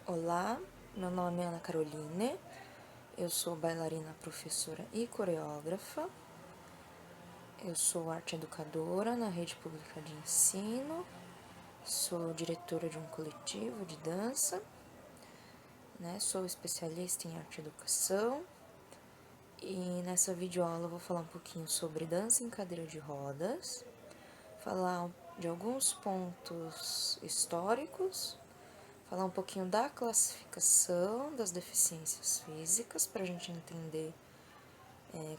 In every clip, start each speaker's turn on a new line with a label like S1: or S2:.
S1: Olá, meu nome é Ana Caroline, eu sou bailarina, professora e coreógrafa. Eu sou arte educadora na rede pública de ensino, sou diretora de um coletivo de dança, sou especialista em arte educação e nessa videoaula eu vou falar um pouquinho sobre dança em cadeira de rodas, falar de alguns pontos históricos, falar um pouquinho da classificação das deficiências físicas para a gente entender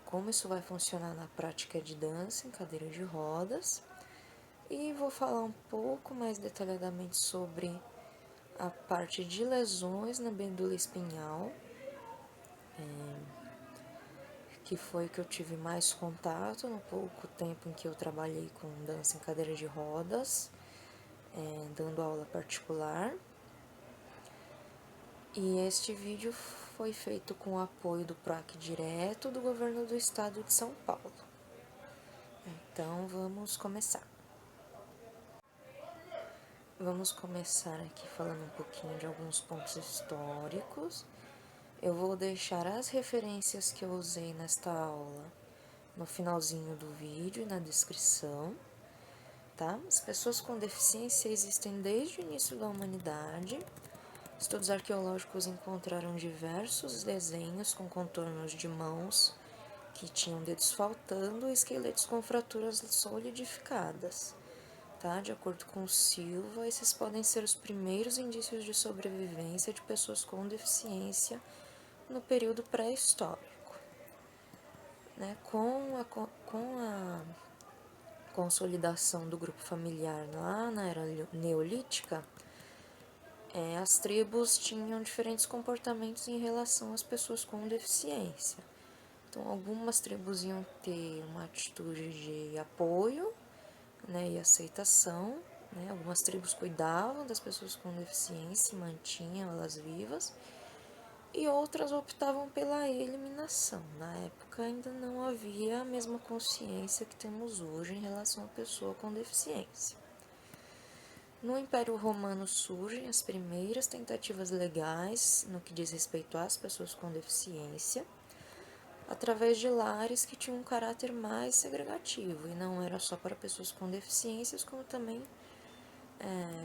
S1: como isso vai funcionar na prática de dança em cadeira de rodas. E vou falar um pouco mais detalhadamente sobre a parte de lesões na medula espinhal, que foi que eu tive mais contato no pouco tempo em que eu trabalhei com dança em cadeira de rodas, dando aula particular. E este vídeo foi feito com o apoio do PROAC direto do governo do estado de São Paulo. Então, vamos começar. Vamos começar aqui falando um pouquinho de alguns pontos históricos. Eu vou deixar as referências que eu usei nesta aula no finalzinho do vídeo e na descrição, tá? As pessoas com deficiência existem desde o início da humanidade. Estudos arqueológicos encontraram diversos desenhos com contornos de mãos que tinham dedos faltando e esqueletos com fraturas solidificadas. Tá? De acordo com Silva, esses podem ser os primeiros indícios de sobrevivência de pessoas com deficiência no período pré-histórico. Com a consolidação do grupo familiar lá na era neolítica, as tribos tinham diferentes comportamentos em relação às pessoas com deficiência. Então, algumas tribos iam ter uma atitude de apoio, e aceitação. Algumas tribos cuidavam das pessoas com deficiência e mantinham elas vivas, e outras optavam pela eliminação. Na época ainda não havia a mesma consciência que temos hoje em relação à pessoa com deficiência. No Império Romano surgem as primeiras tentativas legais no que diz respeito às pessoas com deficiência, através de lares que tinham um caráter mais segregativo, e não era só para pessoas com deficiências, como também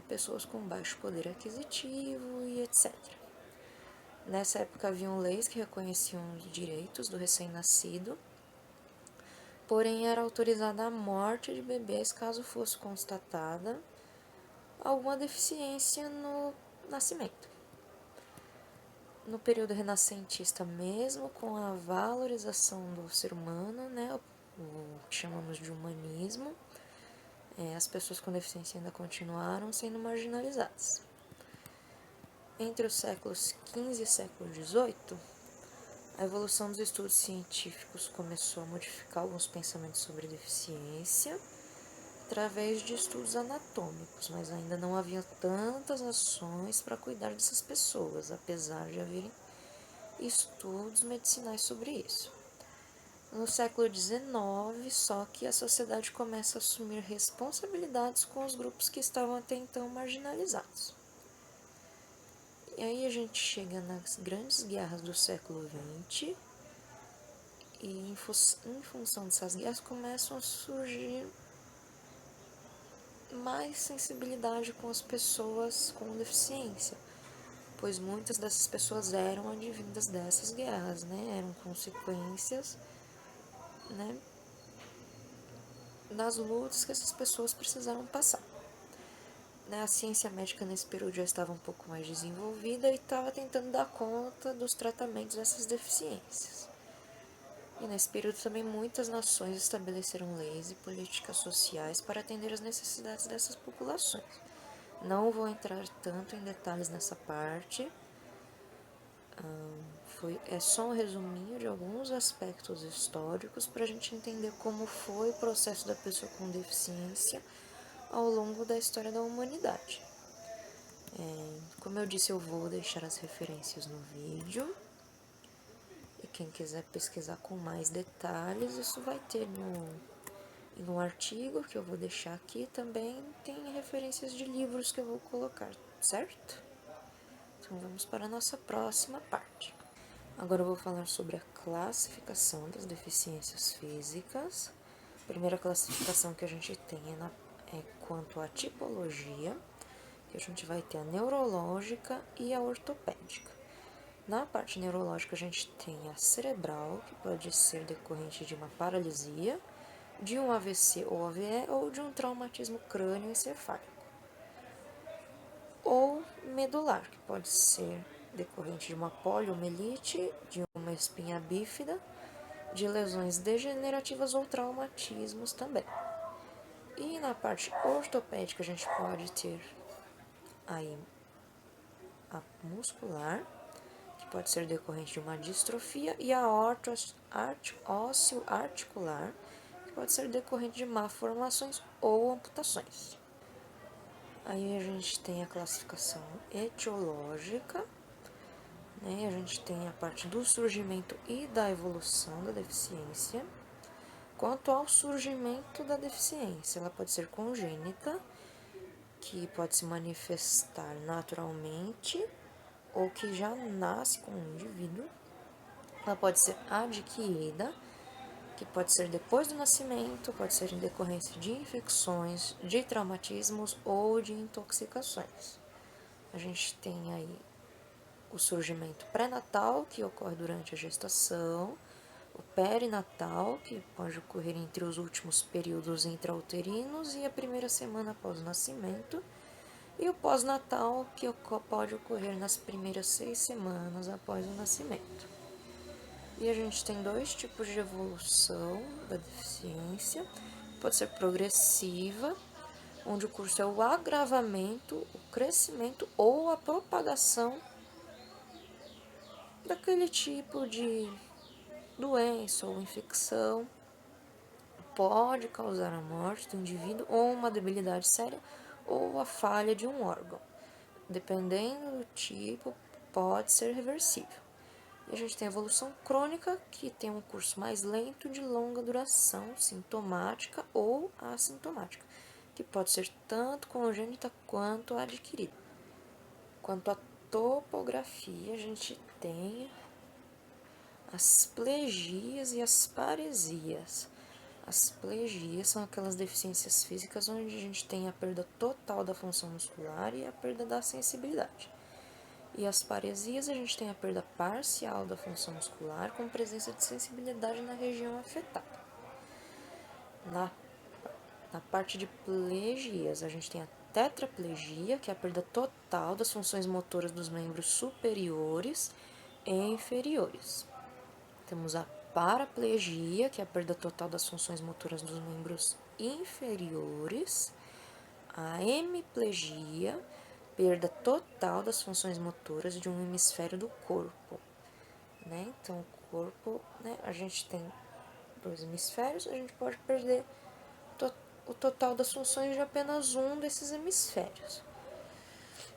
S1: pessoas com baixo poder aquisitivo e etc. Nessa época haviam leis que reconheciam os direitos do recém-nascido, porém era autorizada a morte de bebês caso fosse constatada alguma deficiência no nascimento. No período renascentista mesmo, com a valorização do ser humano, o que chamamos de humanismo, as pessoas com deficiência ainda continuaram sendo marginalizadas. Entre os séculos XV e século XVIII, a evolução dos estudos científicos começou a modificar alguns pensamentos sobre deficiência através de estudos anatômicos, mas ainda não havia tantas ações para cuidar dessas pessoas, apesar de haverem estudos medicinais sobre isso. No século XIX, só que a sociedade começa a assumir responsabilidades com os grupos que estavam até então marginalizados. E aí a gente chega nas grandes guerras do século XX, e em função dessas guerras começam a surgir mais sensibilidade com as pessoas com deficiência, pois muitas dessas pessoas eram advindas dessas guerras, eram consequências, das lutas que essas pessoas precisaram passar. A ciência médica nesse período já estava um pouco mais desenvolvida e estava tentando dar conta dos tratamentos dessas deficiências. E nesse período também muitas nações estabeleceram leis e políticas sociais para atender as necessidades dessas populações. Não vou entrar tanto em detalhes nessa parte, é só um resuminho de alguns aspectos históricos para a gente entender como foi o processo da pessoa com deficiência ao longo da história da humanidade. Como eu disse, eu vou deixar as referências no vídeo. E quem quiser pesquisar com mais detalhes, isso vai ter no artigo que eu vou deixar aqui. Também tem referências de livros que eu vou colocar, certo? Então vamos para a nossa próxima parte. Agora eu vou falar sobre a classificação das deficiências físicas. A primeira classificação que a gente tem é quanto à tipologia, que a gente vai ter a neurológica e a ortopédica. Na parte neurológica a gente tem a cerebral, que pode ser decorrente de uma paralisia, de um AVC ou AVE ou de um traumatismo crânioencefálico. Ou medular, que pode ser decorrente de uma poliomielite, de uma espinha bífida, de lesões degenerativas ou traumatismos também. E na parte ortopédica a gente pode ter aí a muscular, que pode ser decorrente de uma distrofia, e a ósseo-articular, que pode ser decorrente de malformações ou amputações. Aí a gente tem a classificação etiológica, né? A gente tem a parte do surgimento e da evolução da deficiência. Quanto ao surgimento da deficiência, ela pode ser congênita, que pode se manifestar naturalmente, ou que já nasce com o indivíduo. Ela pode ser adquirida, que pode ser depois do nascimento, pode ser em decorrência de infecções, de traumatismos ou de intoxicações. A gente tem aí o surgimento pré-natal, que ocorre durante a gestação, o perinatal, que pode ocorrer entre os últimos períodos intrauterinos e a primeira semana após o nascimento, e o pós-natal, que pode ocorrer nas primeiras 6 semanas após o nascimento. E a gente tem 2 tipos de evolução da deficiência. Pode ser progressiva, onde o curso é o agravamento, o crescimento ou a propagação daquele tipo de doença ou infecção. Pode causar a morte do indivíduo ou uma debilidade séria ou a falha de um órgão. Dependendo do tipo, pode ser reversível. E a gente tem a evolução crônica, que tem um curso mais lento de longa duração, sintomática ou assintomática, que pode ser tanto congênita quanto adquirida. Quanto à topografia, a gente tem as plegias e as paresias. As plegias são aquelas deficiências físicas onde a gente tem a perda total da função muscular e a perda da sensibilidade. E as paresias, a gente tem a perda parcial da função muscular com presença de sensibilidade na região afetada. Na parte de plegias, a gente tem a tetraplegia, que é a perda total das funções motoras dos membros superiores e inferiores. Temos a paraplegia, que é a perda total das funções motoras dos membros inferiores. A hemiplegia, perda total das funções motoras de um hemisfério do corpo, né? Então, o corpo, né, a gente tem 2 hemisférios, a gente pode perder o total das funções de apenas um desses hemisférios.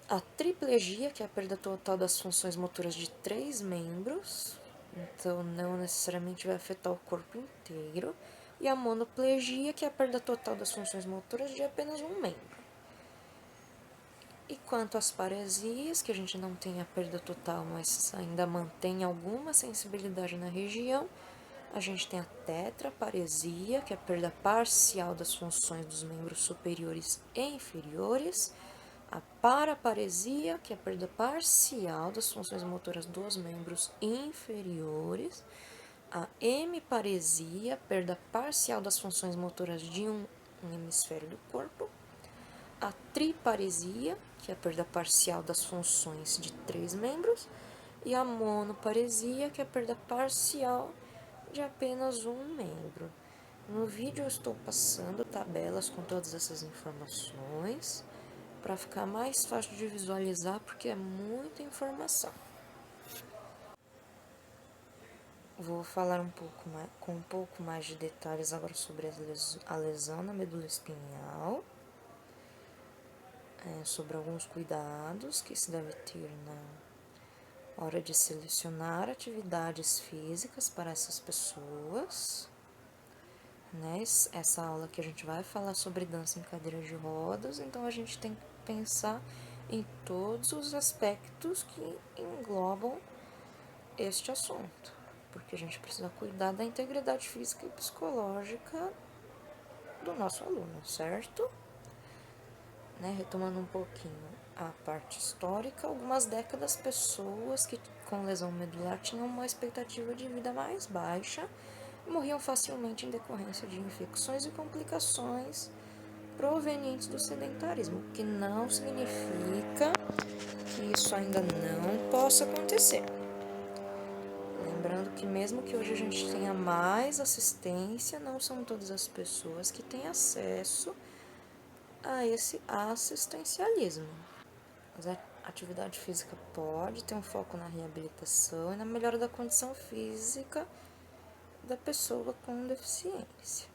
S1: A triplegia, que é a perda total das funções motoras de 3 membros, então não necessariamente vai afetar o corpo inteiro. E a monoplegia, que é a perda total das funções motoras de apenas um membro. E quanto às paresias, que a gente não tem a perda total, mas ainda mantém alguma sensibilidade na região, a gente tem a tetraparesia, que é a perda parcial das funções dos membros superiores e inferiores, a paraparesia, que é a perda parcial das funções motoras dos membros inferiores, a hemiparesia, perda parcial das funções motoras de um hemisfério do corpo, a triparesia, que é a perda parcial das funções de 3 membros, e a monoparesia, que é a perda parcial de apenas um membro. No vídeo eu estou passando tabelas com todas essas informações para ficar mais fácil de visualizar, porque é muita informação. Vou falar com um pouco mais de detalhes agora sobre a lesão na medula espinhal, sobre alguns cuidados que se deve ter na hora de selecionar atividades físicas para essas pessoas. Né? Essa aula que a gente vai falar sobre dança em cadeira de rodas, então a gente tem que pensar em todos os aspectos que englobam este assunto, porque a gente precisa cuidar da integridade física e psicológica do nosso aluno, certo? Retomando um pouquinho a parte histórica, algumas décadas pessoas que com lesão medular tinham uma expectativa de vida mais baixa e morriam facilmente em decorrência de infecções e complicações provenientes do sedentarismo, o que não significa que isso ainda não possa acontecer. Lembrando que mesmo que hoje a gente tenha mais assistência, não são todas as pessoas que têm acesso a esse assistencialismo. Mas a atividade física pode ter um foco na reabilitação e na melhora da condição física da pessoa com deficiência,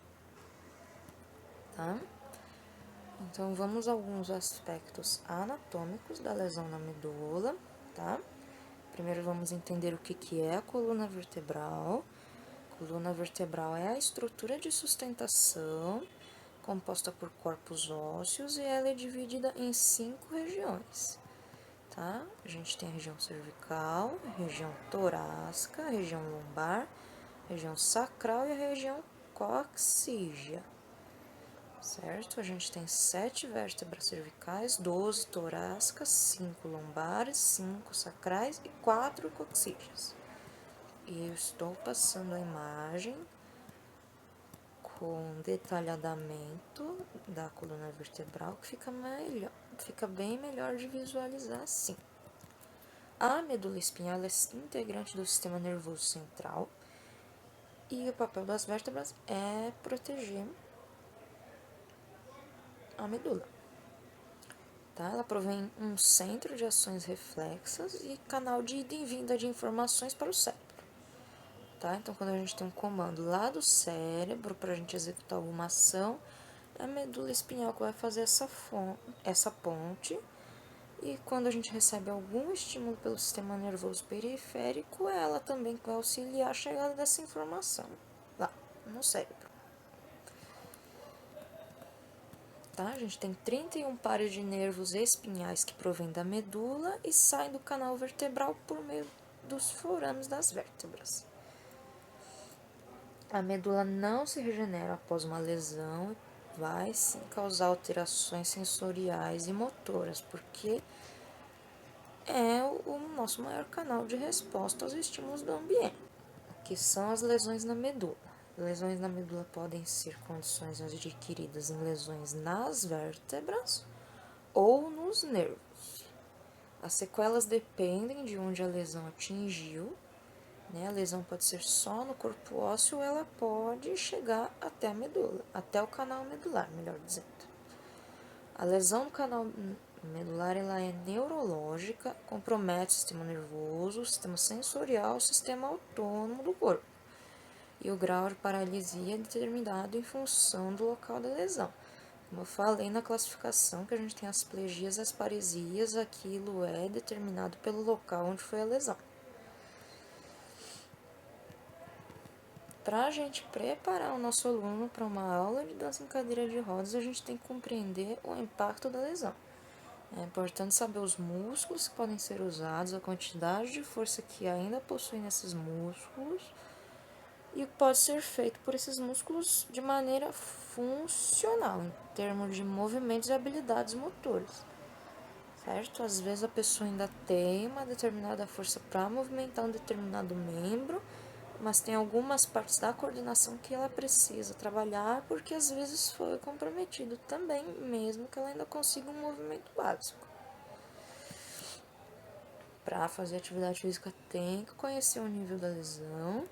S1: tá? Então, vamos a alguns aspectos anatômicos da lesão na medula, tá? Primeiro, vamos entender o que é a coluna vertebral. A coluna vertebral é a estrutura de sustentação composta por corpos ósseos e ela é dividida em 5 regiões, tá? A gente tem a região cervical, a região torácica, a região lombar, a região sacral e a região coxígea, certo? A gente tem 7 vértebras cervicais, 12 torácicas, 5 lombares, 5 sacrais e 4 coxígeas. E eu estou passando a imagem com detalhamento da coluna vertebral que fica bem melhor de visualizar assim. A medula espinhal é integrante do sistema nervoso central e o papel das vértebras é proteger a medula. Tá? Ela provém um centro de ações reflexas e canal de ida e vinda de informações para o cérebro. Tá? Então, quando a gente tem um comando lá do cérebro para a gente executar alguma ação, é a medula espinhal que vai fazer essa ponte. E quando a gente recebe algum estímulo pelo sistema nervoso periférico, ela também vai auxiliar a chegada dessa informação lá no cérebro. Tá? A gente tem 31 pares de nervos espinhais que provêm da medula e saem do canal vertebral por meio dos forames das vértebras. A medula não se regenera após uma lesão e vai sim causar alterações sensoriais e motoras, porque é o nosso maior canal de resposta aos estímulos do ambiente, que são as lesões na medula. Lesões na medula podem ser condições adquiridas em lesões nas vértebras ou nos nervos. As sequelas dependem de onde a lesão atingiu. A lesão pode ser só no corpo ósseo ou ela pode chegar até a medula, até o canal medular, melhor dizendo. A lesão no canal medular ela é neurológica, compromete o sistema nervoso, o sistema sensorial, o sistema autônomo do corpo. E o grau de paralisia é determinado em função do local da lesão. Como eu falei na classificação, que a gente tem as plegias e as paresias, aquilo é determinado pelo local onde foi a lesão. Para a gente preparar o nosso aluno para uma aula de dança em cadeira de rodas, a gente tem que compreender o impacto da lesão. É importante saber os músculos que podem ser usados, a quantidade de força que ainda possuem esses músculos e o que pode ser feito por esses músculos de maneira funcional, em termos de movimentos e habilidades motores, certo? Às vezes a pessoa ainda tem uma determinada força para movimentar um determinado membro, mas tem algumas partes da coordenação que ela precisa trabalhar porque às vezes foi comprometido também, mesmo que ela ainda consiga um movimento básico. Para fazer atividade física tem que conhecer o nível da lesão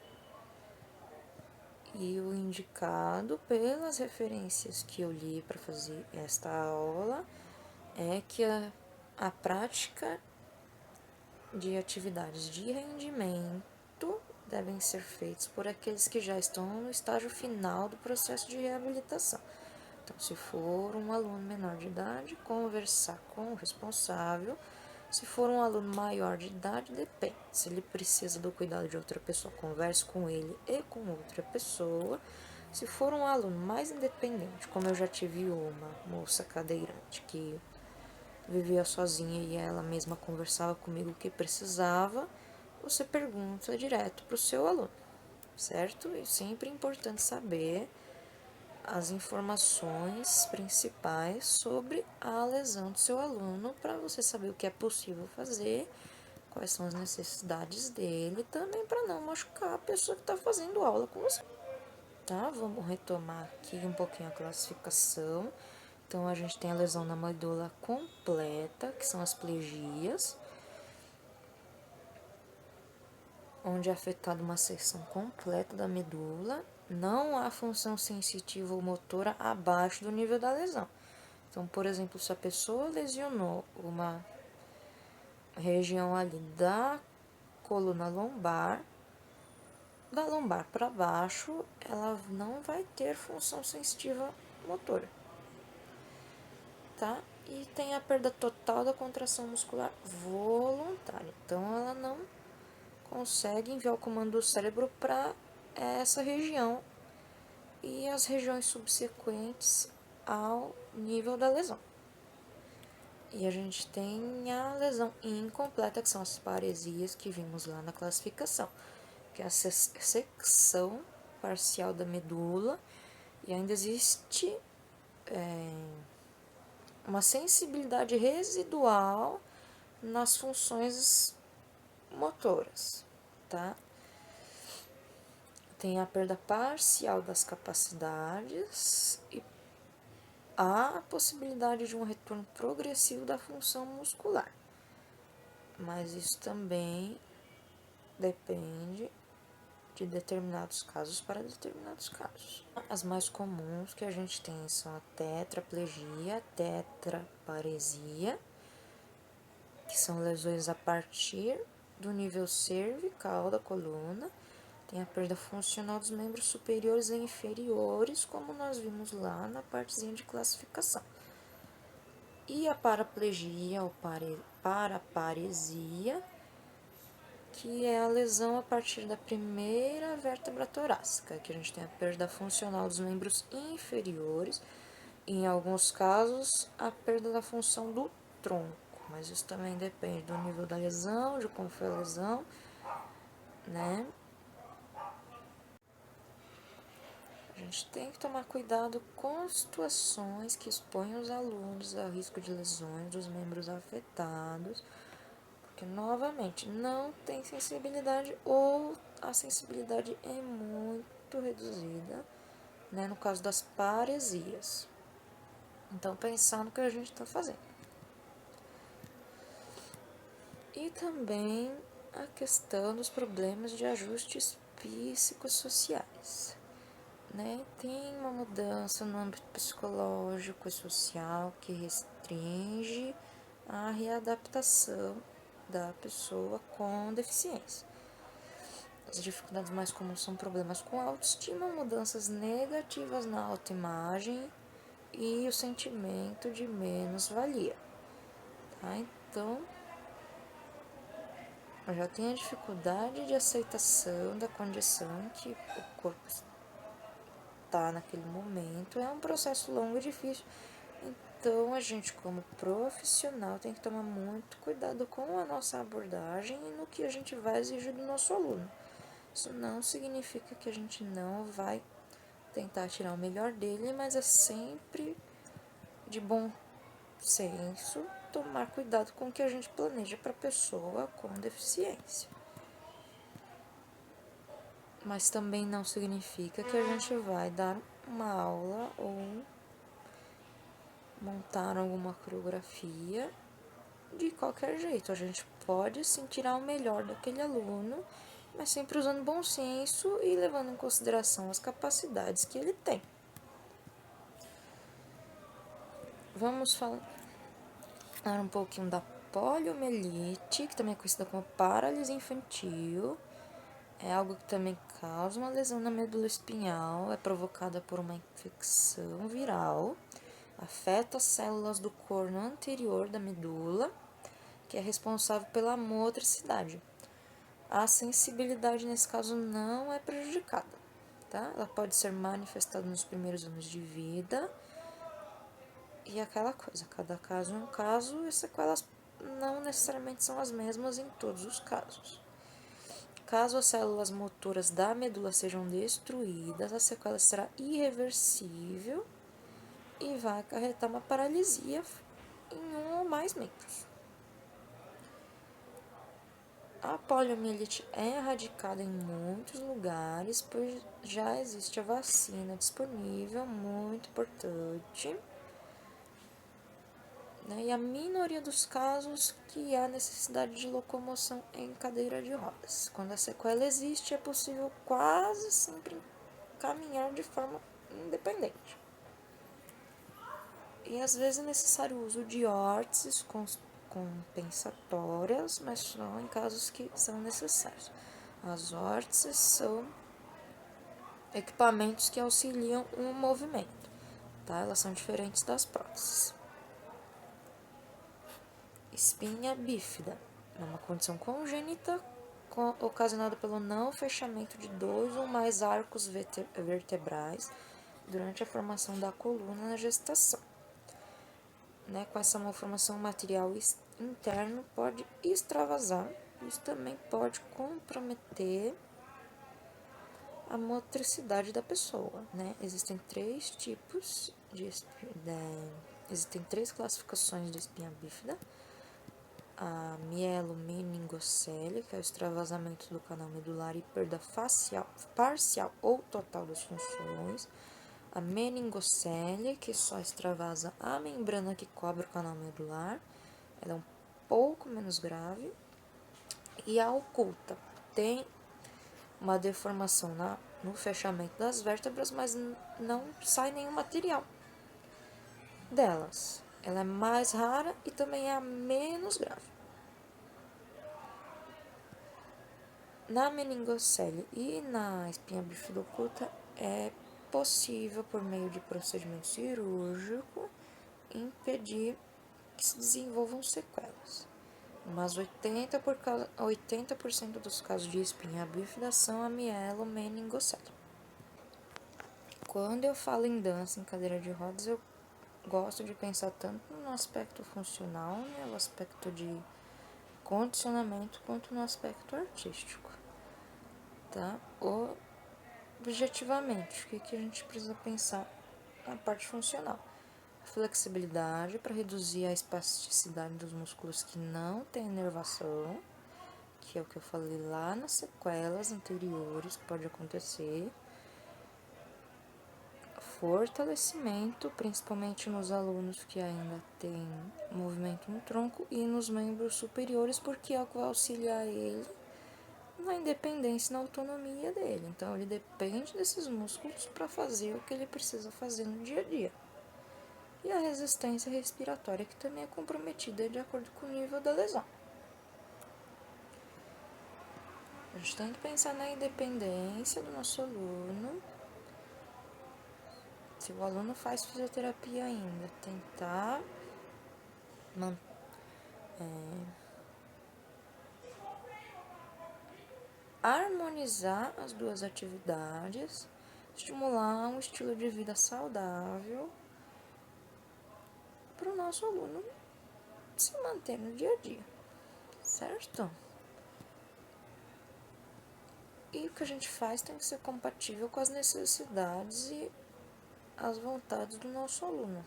S1: e o indicado pelas referências que eu li para fazer esta aula é que a prática de atividades de rendimento devem ser feitos por aqueles que já estão no estágio final do processo de reabilitação. Então, se for um aluno menor de idade, conversar com o responsável. Se for um aluno maior de idade, depende. Se ele precisa do cuidado de outra pessoa, converse com ele e com outra pessoa. Se for um aluno mais independente, como eu já tive uma moça cadeirante que vivia sozinha e ela mesma conversava comigo o que precisava, você pergunta direto para o seu aluno, certo? E sempre é importante saber as informações principais sobre a lesão do seu aluno para você saber o que é possível fazer, quais são as necessidades dele, também para não machucar a pessoa que está fazendo aula com você. Tá? Vamos retomar aqui um pouquinho a classificação. Então, a gente tem a lesão na medula completa, que são as plegias, onde é afetada uma seção completa da medula, não há função sensitiva ou motora abaixo do nível da lesão. Então, por exemplo, se a pessoa lesionou uma região ali da coluna lombar, da lombar para baixo, ela não vai ter função sensitiva motora, tá? E tem a perda total da contração muscular voluntária. Então, ela não consegue enviar o comando do cérebro para essa região e as regiões subsequentes ao nível da lesão. E a gente tem a lesão incompleta, que são as paresias que vimos lá na classificação, que é a secção parcial da medula, e ainda existe uma sensibilidade residual nas funções motoras, tá? Tem a perda parcial das capacidades e há a possibilidade de um retorno progressivo da função muscular. Mas isso também depende de determinados casos para determinados casos. As mais comuns que a gente tem são a tetraplegia, tetraparesia, que são lesões a partir do nível cervical da coluna. Tem a perda funcional dos membros superiores e inferiores, como nós vimos lá na partezinha de classificação. E a paraplegia ou paraparesia, que é a lesão a partir da primeira vértebra torácica, que a gente tem a perda funcional dos membros inferiores, e em alguns casos a perda da função do tronco, mas isso também depende do nível da lesão, de como foi a lesão, né? A gente tem que tomar cuidado com situações que expõem os alunos ao risco de lesões dos membros afetados, porque, novamente, não tem sensibilidade ou a sensibilidade é muito reduzida, né, no caso das paresias. Então, pensar no que a gente está fazendo. E também a questão dos problemas de ajustes psicossociais. Né? Tem uma mudança no âmbito psicológico e social que restringe a readaptação da pessoa com deficiência. As dificuldades mais comuns são problemas com a autoestima, mudanças negativas na autoimagem e o sentimento de menos-valia. Tá? Então, eu já tenho a dificuldade de aceitação da condição que o corpo está naquele momento. É um processo longo e difícil. Então, a gente, como profissional, tem que tomar muito cuidado com a nossa abordagem e no que a gente vai exigir do nosso aluno. Isso não significa que a gente não vai tentar tirar o melhor dele, mas é sempre de bom senso tomar cuidado com o que a gente planeja para a pessoa com deficiência. Mas também não significa que a gente vai dar uma aula ou montar alguma coreografia de qualquer jeito. A gente pode sim tirar o melhor daquele aluno, mas sempre usando bom senso e levando em consideração as capacidades que ele tem. Vamos falar um pouquinho da poliomielite, que também é conhecida como paralisia infantil. É algo que também causa uma lesão na medula espinhal, é provocada por uma infecção viral, afeta as células do corno anterior da medula, que é responsável pela motricidade. A sensibilidade nesse caso não é prejudicada, tá? Ela pode ser manifestada nos primeiros anos de vida E aquela coisa, cada caso é um caso e as sequelas não necessariamente são as mesmas em todos os casos. Caso as células motoras da medula sejam destruídas, a sequela será irreversível e vai acarretar uma paralisia em um ou mais membros. A poliomielite é erradicada em muitos lugares, pois já existe a vacina disponível, muito importante. E a minoria dos casos que há necessidade de locomoção em cadeira de rodas. Quando a sequela existe, é possível quase sempre caminhar de forma independente. E às vezes é necessário o uso de órteses compensatórias, mas só em casos que são necessários. As órteses são equipamentos que auxiliam o movimento, tá? Elas são diferentes das próteses. Espinha bífida é uma condição congênita ocasionada pelo não fechamento de 2 ou mais arcos vertebrais durante a formação da coluna na gestação. Com essa malformação, o material interno pode extravasar. Isso também pode comprometer a motricidade da pessoa. Existem 3 tipos existem 3 classificações de espinha bífida. A mielomeningocele, que é o extravasamento do canal medular e perda facial, parcial ou total das funções. A meningocele, que só extravasa a membrana que cobre o canal medular, ela é um pouco menos grave. E a oculta tem uma deformação no fechamento das vértebras, mas não sai nenhum material delas. Ela é mais rara e também é a menos grave. Na meningocele e na espinha bífida oculta é possível, por meio de procedimento cirúrgico, impedir que se desenvolvam sequelas. Mas 80% dos casos de espinha bífida são a mielomeningocele. Quando eu falo em dança em cadeira de rodas, eu gosto de pensar tanto no aspecto funcional, o aspecto de condicionamento, quanto no aspecto artístico. Tá? Objetivamente, o que a gente precisa pensar na parte funcional? A flexibilidade para reduzir a espasticidade dos músculos que não têm inervação, que é o que eu falei lá nas sequelas anteriores que pode acontecer. Fortalecimento, principalmente nos alunos que ainda têm movimento no tronco e nos membros superiores, porque é o que vai auxiliar ele na independência e na autonomia dele. Então, ele depende desses músculos para fazer o que ele precisa fazer no dia a dia. E a resistência respiratória, que também é comprometida de acordo com o nível da lesão. A gente tem que pensar na independência do nosso aluno. Se o aluno faz fisioterapia ainda, tentar harmonizar as duas atividades, estimular um estilo de vida saudável para o nosso aluno se manter no dia a dia, certo? E o que a gente faz tem que ser compatível com as necessidades e as vontades do nosso aluno.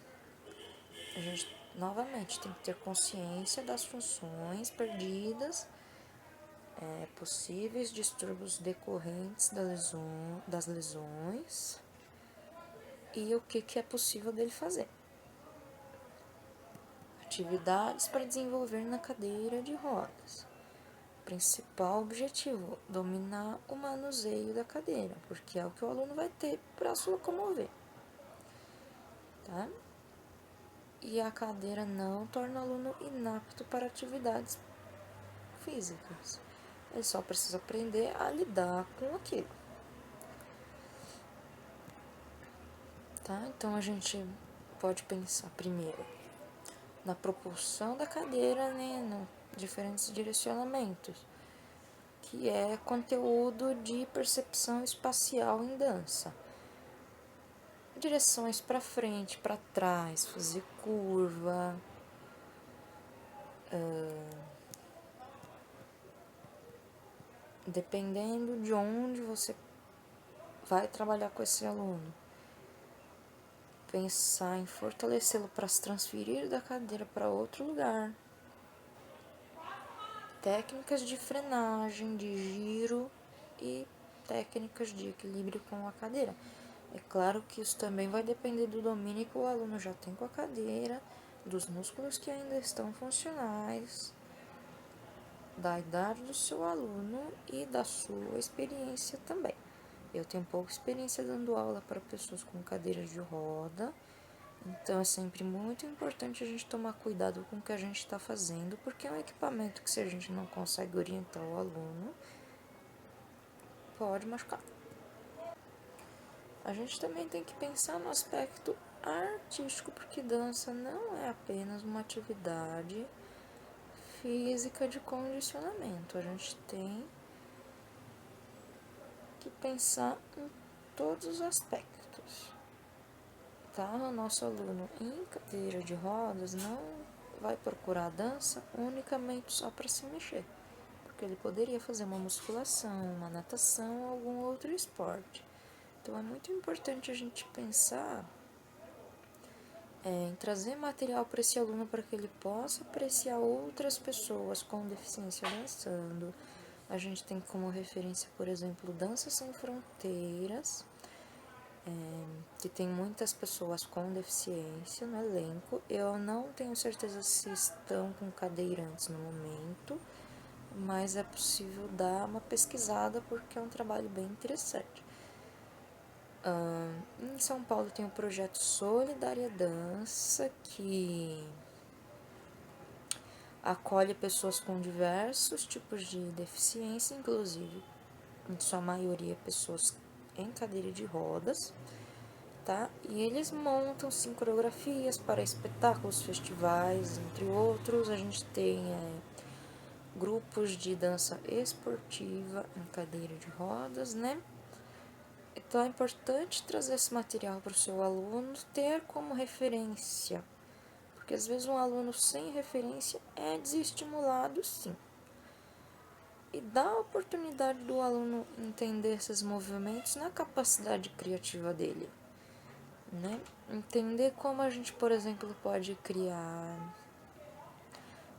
S1: A gente, novamente, tem que ter consciência das funções perdidas, possíveis distúrbios decorrentes das lesões e o que é possível dele fazer. Atividades para desenvolver na cadeira de rodas. Principal objetivo, dominar o manuseio da cadeira, porque é o que o aluno vai ter para se locomover. Tá? E a cadeira não torna o aluno inapto para atividades físicas. Ele só precisa aprender a lidar com aquilo. Tá? Então, a gente pode pensar primeiro na propulsão da cadeira, nos diferentes direcionamentos, que é conteúdo de percepção espacial em dança. direções para frente, para trás, fazer curva, dependendo de onde você vai trabalhar com esse aluno. Pensar em fortalecê-lo para se transferir da cadeira para outro lugar. Técnicas de frenagem, de giro e técnicas de equilíbrio com a cadeira. É claro que isso também vai depender do domínio que o aluno já tem com a cadeira, dos músculos que ainda estão funcionais, da idade do seu aluno e da sua experiência também. Eu tenho pouca experiência dando aula para pessoas com cadeiras de roda, então é sempre muito importante a gente tomar cuidado com o que a gente está fazendo, porque é um equipamento que, se a gente não consegue orientar o aluno, pode machucar. A gente também tem que pensar no aspecto artístico, porque dança não é apenas uma atividade física de condicionamento. A gente tem que pensar em todos os aspectos. Tá? O nosso aluno em cadeira de rodas não vai procurar a dança unicamente só para se mexer, porque ele poderia fazer uma musculação, uma natação ou algum outro esporte. Então é muito importante a gente pensar em trazer material para esse aluno para que ele possa apreciar outras pessoas com deficiência dançando. A gente tem como referência, por exemplo, Dança Sem Fronteiras, que tem muitas pessoas com deficiência no elenco. Eu não tenho certeza se estão com cadeirantes no momento, mas é possível dar uma pesquisada porque é um trabalho bem interessante. Em São Paulo tem o projeto Solidária Dança, que acolhe pessoas com diversos tipos de deficiência, inclusive, em sua maioria, pessoas em cadeira de rodas, tá? E eles montam coreografias para espetáculos, festivais, entre outros. A gente tem grupos de dança esportiva em cadeira de rodas, né? Então é importante trazer esse material para o seu aluno ter como referência, porque às vezes um aluno sem referência é desestimulado, sim. E dá a oportunidade do aluno entender esses movimentos na capacidade criativa dele, né? Entender como a gente, por exemplo, pode criar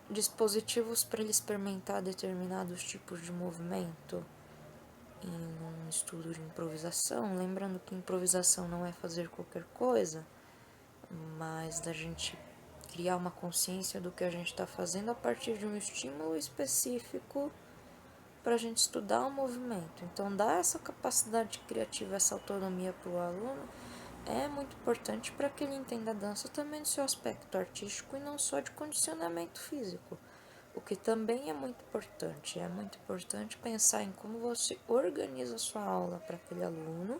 S1: dispositivos para ele experimentar determinados tipos de movimento em um estudo de improvisação, lembrando que improvisação não é fazer qualquer coisa, mas da gente criar uma consciência do que a gente está fazendo a partir de um estímulo específico para a gente estudar o movimento. Então, dar essa capacidade criativa, essa autonomia para o aluno é muito importante para que ele entenda a dança também no seu aspecto artístico e não só de condicionamento físico. O que também é muito importante. É muito importante pensar em como você organiza a sua aula para aquele aluno,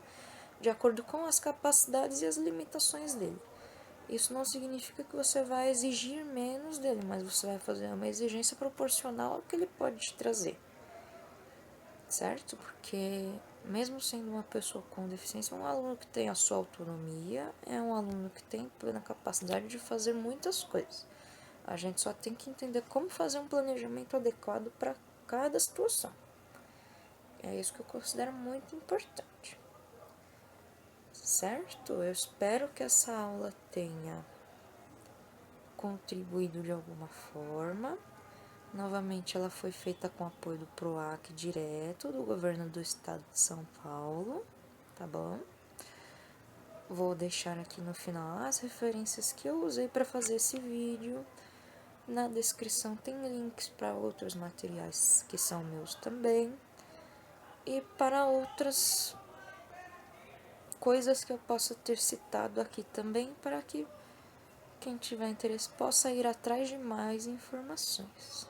S1: de acordo com as capacidades e as limitações dele. Isso não significa que você vai exigir menos dele, mas você vai fazer uma exigência proporcional ao que ele pode te trazer, certo? Porque mesmo sendo uma pessoa com deficiência, um aluno que tem a sua autonomia é um aluno que tem plena capacidade de fazer muitas coisas. A gente só tem que entender como fazer um planejamento adequado para cada situação. É isso que eu considero muito importante. Certo? Eu espero que essa aula tenha contribuído de alguma forma. Novamente, ela foi feita com apoio do PROAC direto do governo do estado de São Paulo, tá bom? Vou deixar aqui no final as referências que eu usei para fazer esse vídeo. Na descrição tem links para outros materiais que são meus também e para outras coisas que eu possa ter citado aqui também, para que quem tiver interesse possa ir atrás de mais informações.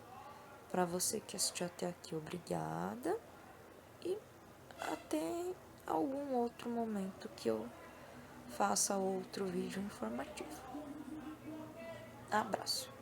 S1: Para você que assistiu até aqui, obrigada e até algum outro momento que eu faça outro vídeo informativo. Abraço!